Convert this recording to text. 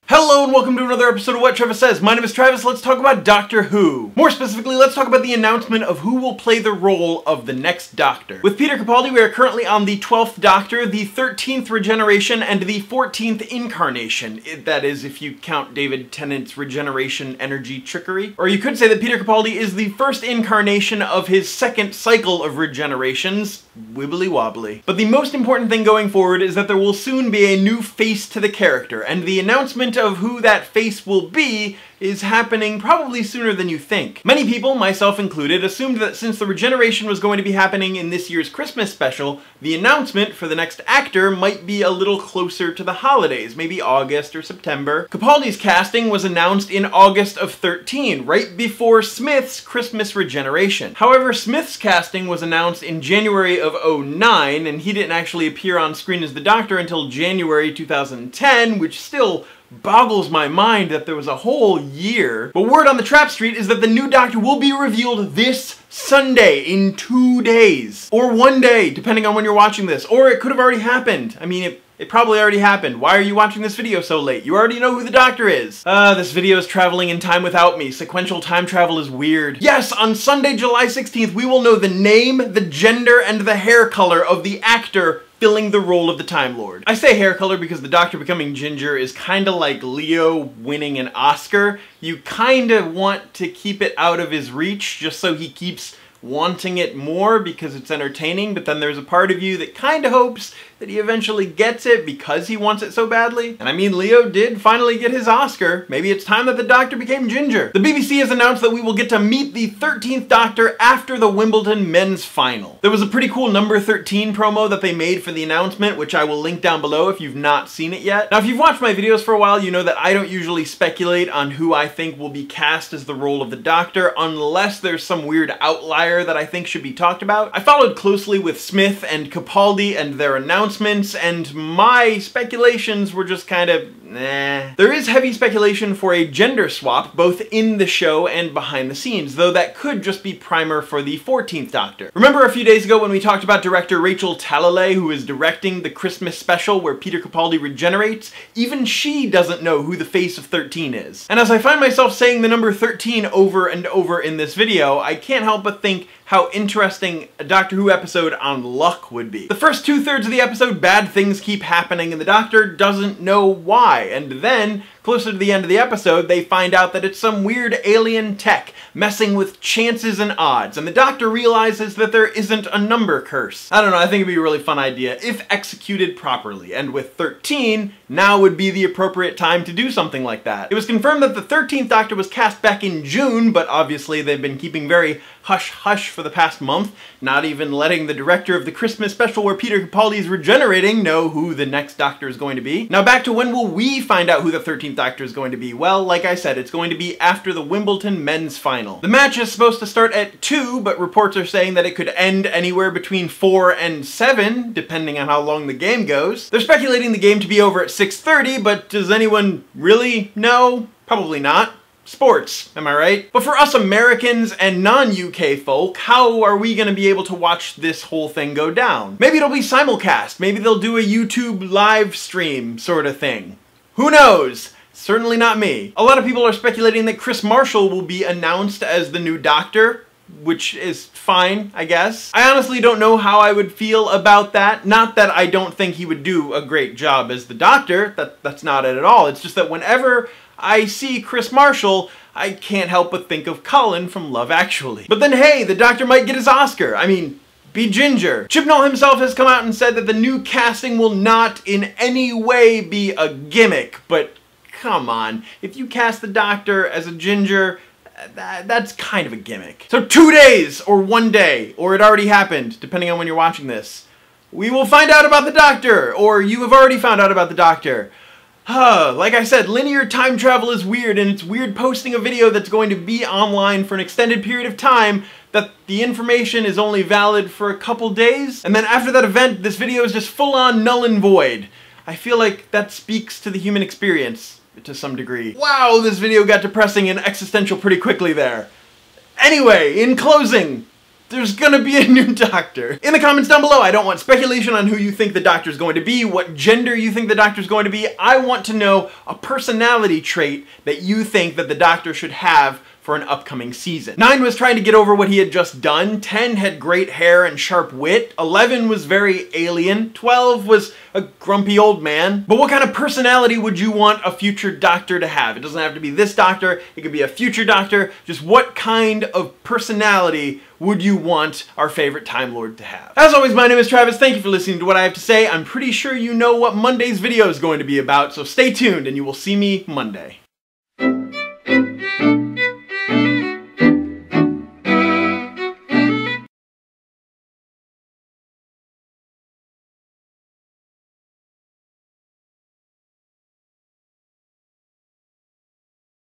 Hello and welcome to another episode of What Travis Says. My name is Travis. Let's talk about Doctor Who. More specifically, let's talk about the announcement of who will play the role of the next Doctor. With Peter Capaldi, we are currently on the 12th Doctor, the 13th Regeneration, and the 14th Incarnation. That is, if you count David Tennant's regeneration energy trickery. Or you could say that Peter Capaldi is the first incarnation of his second cycle of regenerations. Wibbly wobbly. But the most important thing going forward is that there will soon be a new face to the character, and the announcement of who that face will be is happening probably sooner than you think. Many people, myself included, assumed that since the regeneration was going to be happening in this year's Christmas special, the announcement for the next actor might be a little closer to the holidays, maybe August or September. Capaldi's casting was announced in August of 13, right before Smith's Christmas regeneration. However, Smith's casting was announced in January of 09, and he didn't actually appear on screen as the Doctor until January 2010, which still boggles my mind that there was a whole year. But word on the Trap Street is that the new Doctor will be revealed this Sunday, in 2 days. Or 1 day, depending on when you're watching this. Or it could have already happened. I mean, it probably already happened. Why are you watching this video so late? You already know who the Doctor is. This video is traveling in time without me. Sequential time travel is weird. Yes, on Sunday, July 16th, we will know the name, the gender, and the hair color of the actor filling the role of the Time Lord. I say hair color because the Doctor becoming ginger is kinda like Leo winning an Oscar. You kinda want to keep it out of his reach just so he keeps wanting it more because it's entertaining, but then there's a part of you that kinda hopes that he eventually gets it because he wants it so badly. And I mean, Leo did finally get his Oscar. Maybe it's time that the Doctor became ginger. The BBC has announced that we will get to meet the 13th Doctor after the Wimbledon men's final. There was a pretty cool number 13 promo that they made for the announcement, which I will link down below if you've not seen it yet. Now, if you've watched my videos for a while, you know that I don't usually speculate on who I think will be cast as the role of the Doctor unless there's some weird outlier that I think should be talked about. I followed closely with Smith and Capaldi and their announcements, and my speculations were just kind of nah. There is heavy speculation for a gender swap, both in the show and behind the scenes, though that could just be primer for the 14th Doctor. Remember a few days ago when we talked about director Rachel Talalay, who is directing the Christmas special where Peter Capaldi regenerates? Even she doesn't know who the face of 13 is. And as I find myself saying the number 13 over and over in this video, I can't help but think how interesting a Doctor Who episode on luck would be. The first 2/3 of the episode, bad things keep happening and the Doctor doesn't know why, and then closer to the end of the episode, they find out that it's some weird alien tech messing with chances and odds, and the Doctor realizes that there isn't a number curse. I don't know, I think it'd be a really fun idea if executed properly, and with 13, now would be the appropriate time to do something like that. It was confirmed that the 13th Doctor was cast back in June, but obviously they've been keeping very hush-hush for the past month, not even letting the director of the Christmas special where Peter Capaldi is regenerating know who the next Doctor is going to be. Now back to when will we find out who the 13th Doctor is going to be? Well, like I said, it's going to be after the Wimbledon men's final. The match is supposed to start at 2, but reports are saying that it could end anywhere between 4 and 7, depending on how long the game goes. They're speculating the game to be over at 6:30, but does anyone really know? Probably not. Sports, am I right? But for us Americans and non-UK folk, how are we gonna be able to watch this whole thing go down? Maybe it'll be simulcast. Maybe they'll do a YouTube live stream sort of thing. Who knows? Certainly not me. A lot of people are speculating that Chris Marshall will be announced as the new Doctor, which is fine, I guess. I honestly don't know how I would feel about that. Not that I don't think he would do a great job as the Doctor. That's not it at all. It's just that whenever I see Chris Marshall, I can't help but think of Colin from Love Actually. But then hey, the Doctor might get his Oscar. I mean, be ginger. Chibnall himself has come out and said that the new casting will not in any way be a gimmick, but come on, if you cast the Doctor as a ginger, that's kind of a gimmick. So 2 days, or 1 day, or it already happened, depending on when you're watching this, we will find out about the Doctor, or you have already found out about the Doctor. Like I said, linear time travel is weird, and it's weird posting a video that's going to be online for an extended period of time that the information is only valid for a couple days, and then after that event, this video is just full-on null and void. I feel like that speaks to the human experience to some degree. Wow, this video got depressing and existential pretty quickly there. Anyway, in closing, there's gonna be a new Doctor. In the comments down below, I don't want speculation on who you think the Doctor's going to be, what gender you think the Doctor's going to be. I want to know a personality trait that you think that the Doctor should have for an upcoming season. 9 was trying to get over what he had just done, 10 had great hair and sharp wit, 11 was very alien, 12 was a grumpy old man. But what kind of personality would you want a future Doctor to have? It doesn't have to be this Doctor, it could be a future Doctor. Just what kind of personality would you want our favorite Time Lord to have? As always, my name is Travis. Thank you for listening to what I have to say. I'm pretty sure you know what Monday's video is going to be about, so stay tuned and you will see me Monday.